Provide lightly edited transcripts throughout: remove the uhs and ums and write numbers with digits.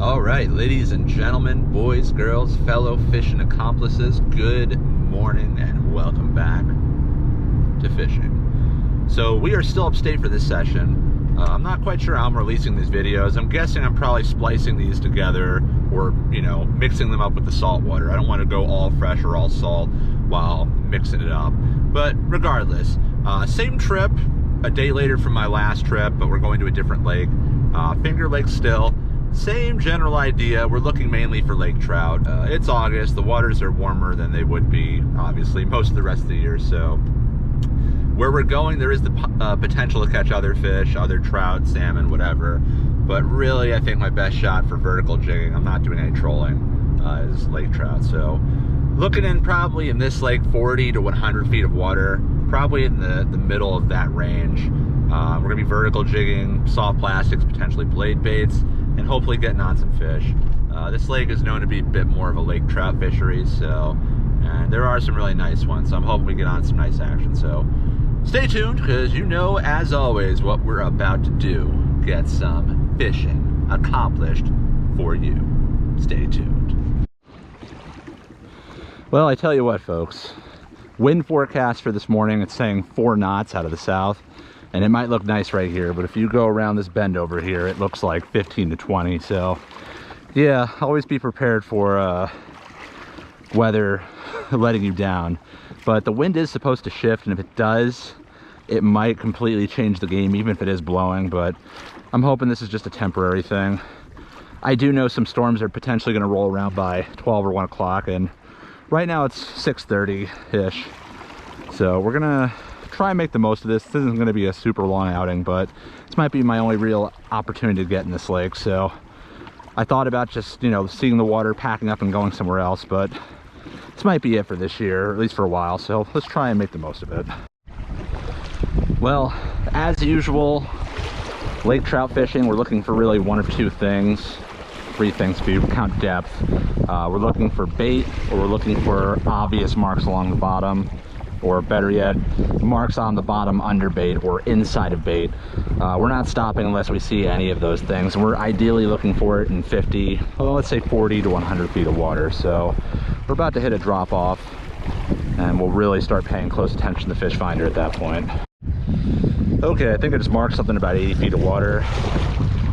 All right, ladies and gentlemen, boys, girls, fellow fishing accomplices, good morning and welcome back to fishing. So we are still upstate for this session. I'm not quite sure how I'm releasing these videos. I'm guessing I'm probably splicing these together or, mixing them up with the salt water. I don't want to go all fresh or all salt while mixing it up. But regardless, same trip, a day later from my last trip, but we're going to a different lake. Finger Lake still. Same general idea. We're looking mainly for lake trout. It's August. The waters are warmer than they would be, obviously, most of the rest of the year. So where we're going, there is the potential to catch other fish, other trout, salmon, whatever. But really, I think my best shot for vertical jigging, I'm not doing any trolling, is lake trout. So looking in probably in this lake 40 to 100 feet of water, probably in the middle of that range. We're going to be vertical jigging, soft plastics, potentially blade baits, and hopefully getting on some fish. This lake is known to be a bit more of a lake trout fishery, and there are some really nice ones, so I'm hoping we get on some nice action. So stay tuned, because as always, what we're about to do, get some fishing accomplished for you. Stay tuned. Well, I tell you what, folks, wind forecast for this morning, it's saying 4 knots out of the south. And it might look nice right here, but if you go around this bend over here, it looks like 15 to 20. So yeah, always be prepared for weather letting you down. But the wind is supposed to shift, and if it does, it might completely change the game, even if it is blowing. But I'm hoping this is just a temporary thing. I do know some storms are potentially going to roll around by 12 or 1 o'clock, and right now it's 6:30-ish. So we're gonna try and make the most of this. This isn't going to be a super long outing, but this might be my only real opportunity to get in this lake. So I thought about just seeing the water, packing up and going somewhere else, but this might be it for this year, or at least for a while. So let's try and make the most of it. Well, as usual, lake trout fishing, we're looking for really 1 or 2 things, 3 things if you count depth. We're looking for bait, or we're looking for obvious marks along the bottom, or better yet, marks on the bottom under bait or inside of bait. We're not stopping unless we see any of those things, and we're ideally looking for it in 50, well, let's say 40 to 100 feet of water. So we're about to hit a drop off, and we'll really start paying close attention to the fish finder at that point. Okay, I think I just marked something about 80 feet of water.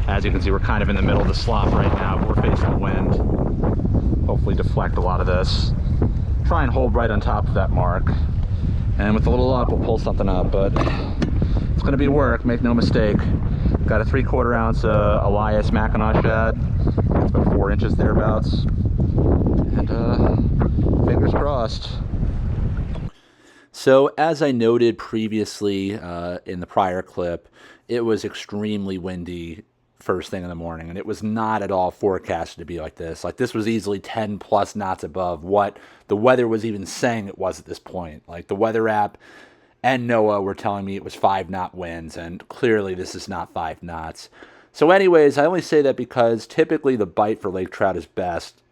As you can see, we're kind of in the middle of the slop right now, but we're facing the wind. Hopefully deflect a lot of this. Try and hold right on top of that mark. And with a little luck, we'll pull something up, but it's going to be work, make no mistake. Got a 3/4 ounce Elias Mackinaw shad. It's about 4 inches thereabouts. And fingers crossed. So as I noted previously in the prior clip, it was extremely windy first thing in the morning, and it was not at all forecasted to be like this. Like, this was easily 10 plus knots above what the weather was even saying it was at this point. Like, the weather app and NOAA were telling me it was 5-knot winds, and clearly this is not 5 knots. So anyways, I only say that because typically the bite for lake trout is best,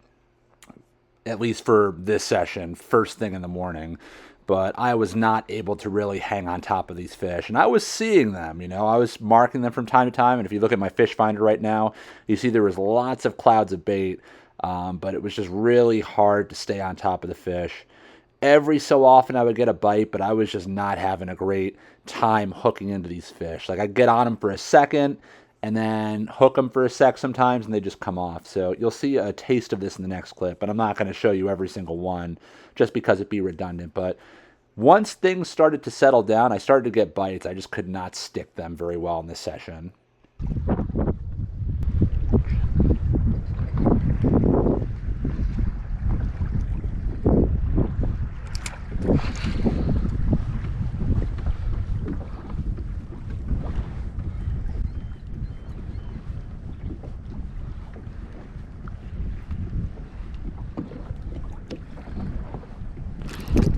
at least for this session, first thing in the morning. But I was not able to really hang on top of these fish. And I was seeing them, I was marking them from time to time. And if you look at my fish finder right now, you see there was lots of clouds of bait, but it was just really hard to stay on top of the fish. Every so often I would get a bite, but I was just not having a great time hooking into these fish. Like, I'd get on them for a second and then hook them for a sec sometimes, and they just come off. So you'll see a taste of this in the next clip, but I'm not going to show you every single one just because it'd be redundant. But once things started to settle down, I started to get bites. I just could not stick them very well in this session.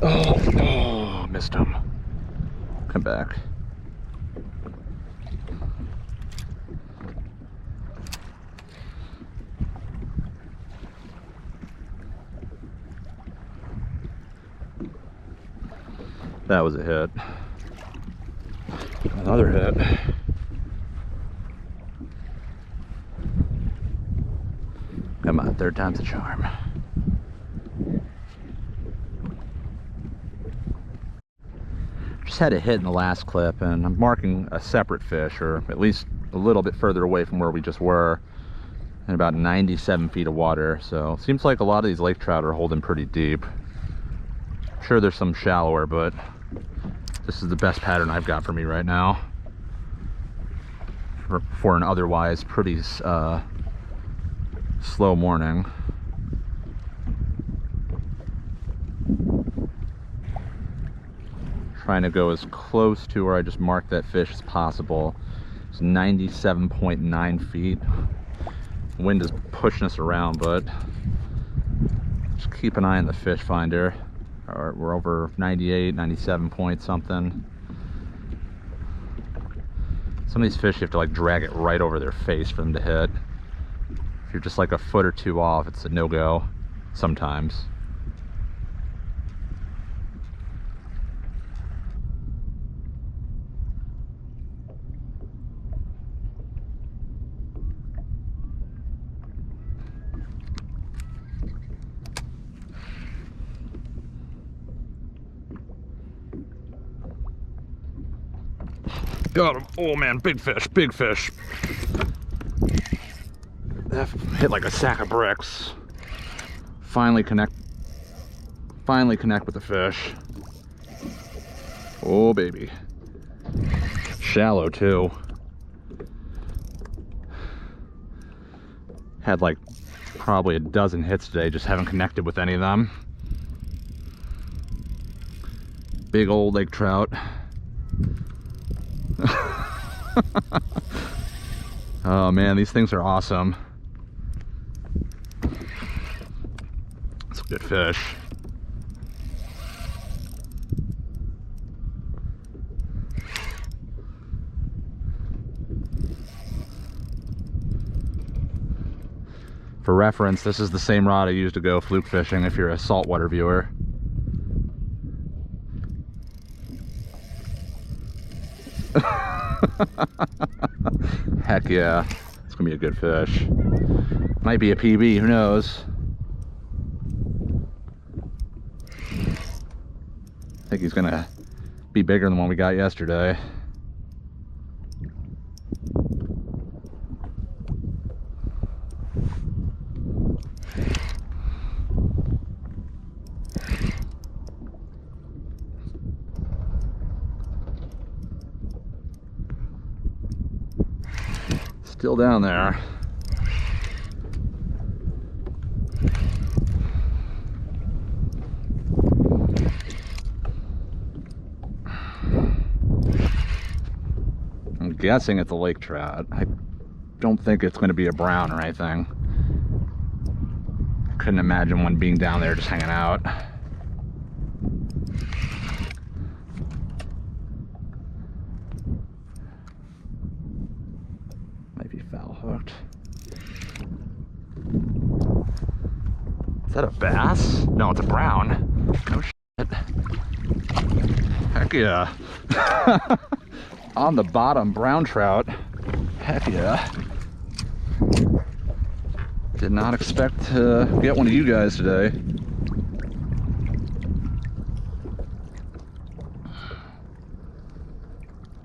Oh, missed him. Come back. That was a hit. Another hit. Come on, third time's a charm. Just had a hit in the last clip, and I'm marking a separate fish, or at least a little bit further away from where we just were, in about 97 feet of water. So it seems like a lot of these lake trout are holding pretty deep. I'm sure there's some shallower, but this is the best pattern I've got for me right now for an otherwise pretty slow morning. Trying to go as close to where I just marked that fish as possible. It's 97.9 feet. Wind is pushing us around, but just keep an eye on the fish finder. We're over 98, 97 point something. Some of these fish, you have to like drag it right over their face for them to hit. If you're just like a foot or two off, it's a no-go sometimes. Got him. Oh man, big fish, big fish. That hit like a sack of bricks. Finally connect with the fish. Oh baby. Shallow too. Had like probably a dozen hits today, just haven't connected with any of them. Big old lake trout. Oh man, these things are awesome. It's a good fish. For reference, this is the same rod I used to go fluke fishing if you're a saltwater viewer. Heck yeah, it's gonna be a good fish. Might be a PB, who knows? I think he's gonna be bigger than the one we got yesterday. Still down there. I'm guessing it's a lake trout. I don't think it's going to be a brown or anything. I couldn't imagine one being down there just hanging out. Foul hooked. Is that a bass? No, it's a brown. No shit. Heck yeah. On the bottom, brown trout. Heck yeah. Did not expect to get one of you guys today.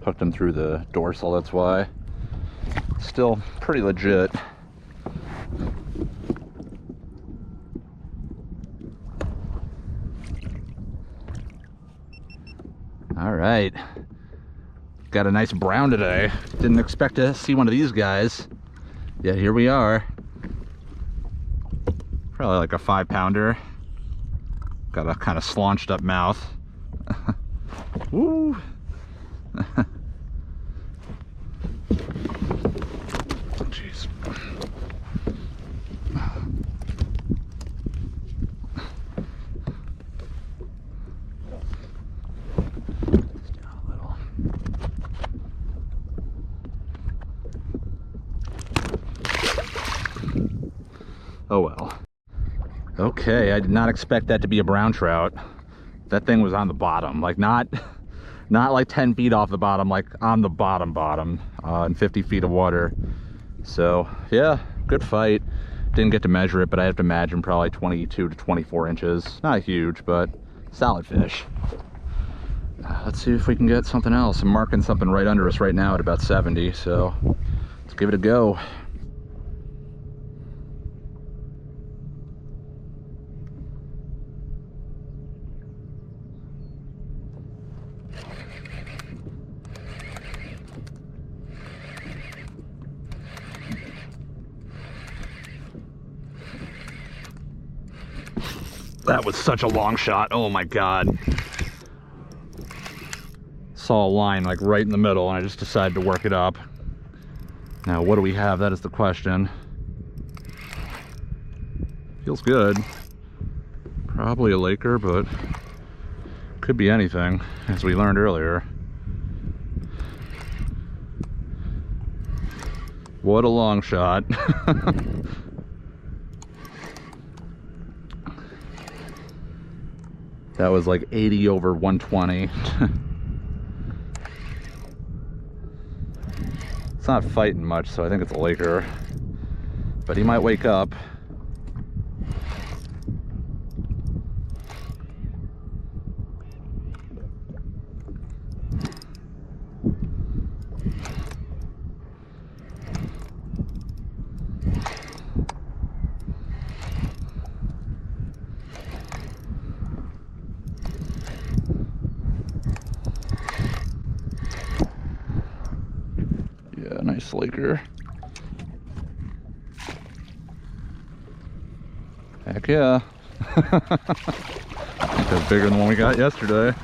Hooked him through the dorsal, that's why. Still pretty legit. All right, got a nice brown today. Didn't expect to see one of these guys. Yeah, here we are. Probably like a 5-pounder. Got a kind of slaunched up mouth. Woo. Jeez. Oh well. Okay, I did not expect that to be a brown trout. That thing was on the bottom, like not like 10 feet off the bottom, like on the bottom, in 50 feet of water. So yeah, good fight. Didn't get to measure it, but I have to imagine probably 22 to 24 inches. Not huge, but solid fish. Let's see if we can get something else. I'm marking something right under us right now at about 70, so let's give it a go. That was such a long shot. Oh my God. Saw a line like right in the middle and I just decided to work it up. Now what do we have? That is the question. Feels good. Probably a Laker, but could be anything, as we learned earlier. What a long shot. That was like 80 over 120. It's not fighting much, so I think it's a Laker. But he might wake up. Nice Laker. Heck yeah. That's bigger than the one we got yesterday.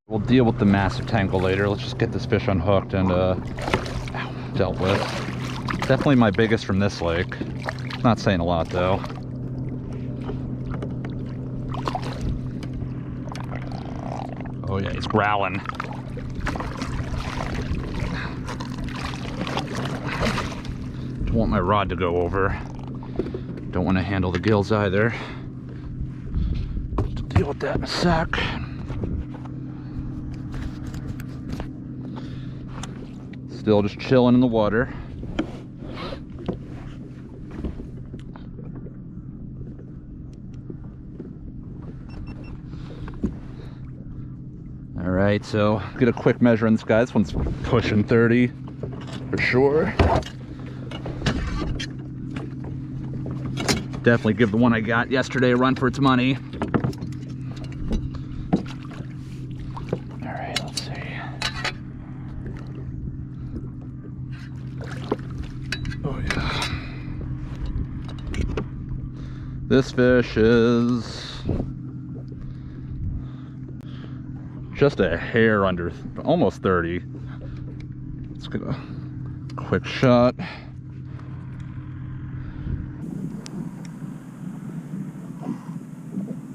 We'll deal with the massive tangle later. Let's just get this fish unhooked and dealt with. Definitely my biggest from this lake. Not saying a lot though. Oh yeah, he's growling. Don't want my rod to go over. Don't want to handle the gills either. I'll deal with that in a sec. Still just chilling in the water. Alright, so get a quick measure on this guy. This one's pushing 30 for sure. Definitely give the one I got yesterday a run for its money. Alright, let's see. Oh yeah. This fish is just a hair under, almost 30. Let's get a quick shot.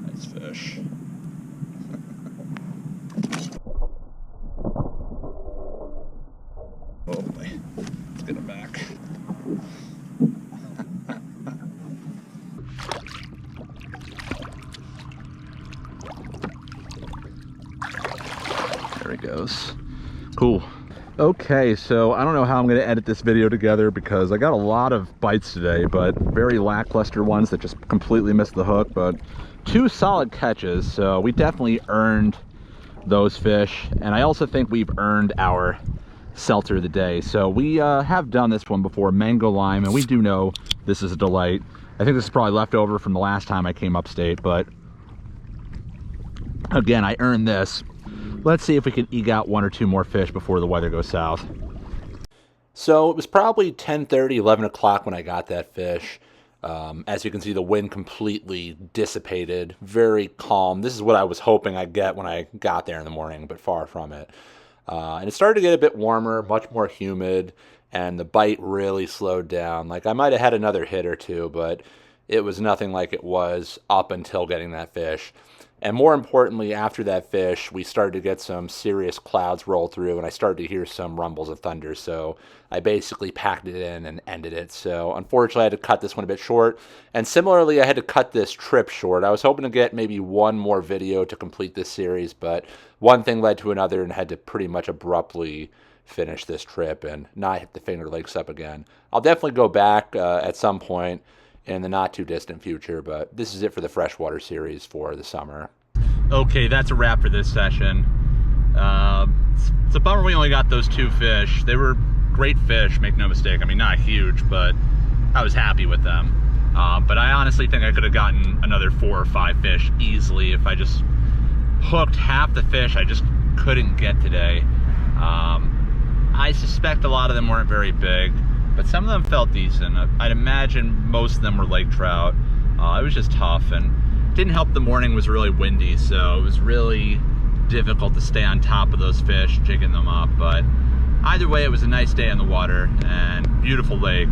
Nice fish. Oh boy, let's get him back. There he goes. Cool. Okay, so I don't know how I'm going to edit this video together because I got a lot of bites today, but very lackluster ones that just completely missed the hook, but 2 solid catches, so we definitely earned those fish, and I also think we've earned our seltzer of the day. So we have done this one before, mango lime, and we do know this is a delight. I think this is probably left over from the last time I came upstate, but again, I earned this. Let's see if we can eke out 1 or 2 more fish before the weather goes south. So it was probably 10:30, 11 o'clock when I got that fish. As you can see, the wind completely dissipated, very calm. This is what I was hoping I'd get when I got there in the morning, but far from it. And it started to get a bit warmer, much more humid, and the bite really slowed down. Like I might have had another hit or two, but it was nothing like it was up until getting that fish. And more importantly, after that fish, we started to get some serious clouds roll through, and I started to hear some rumbles of thunder. So I basically packed it in and ended it. So unfortunately, I had to cut this one a bit short. And similarly, I had to cut this trip short. I was hoping to get maybe 1 more video to complete this series, but one thing led to another and had to pretty much abruptly finish this trip and not hit the Finger Lakes up again. I'll definitely go back at some point in the not too distant future, but this is it for the freshwater series for the summer. Okay, that's a wrap for this session. It's a bummer we only got those 2 fish. They were great fish, make no mistake. I mean, not huge, but I was happy with them. But I honestly think I could have gotten another 4 or 5 fish easily if I just hooked half the fish I just couldn't get today. I suspect a lot of them weren't very big, but some of them felt decent. I'd imagine most of them were lake trout. It was just tough, and didn't help the morning was really windy, so it was really difficult to stay on top of those fish, jigging them up. But either way, it was a nice day on the water and beautiful lake.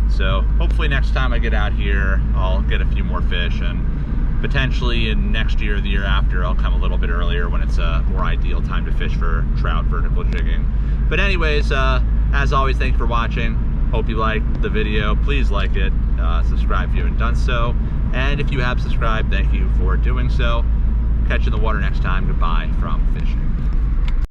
So hopefully next time I get out here, I'll get a few more fish, and potentially in next year or the year after, I'll come a little bit earlier when it's a more ideal time to fish for trout vertical jigging. But anyways, as always, thank you for watching. Hope you liked the video. Please like it, subscribe if you haven't done so. And if you have subscribed, thank you for doing so. Catch you in the water next time. Goodbye from Fishin.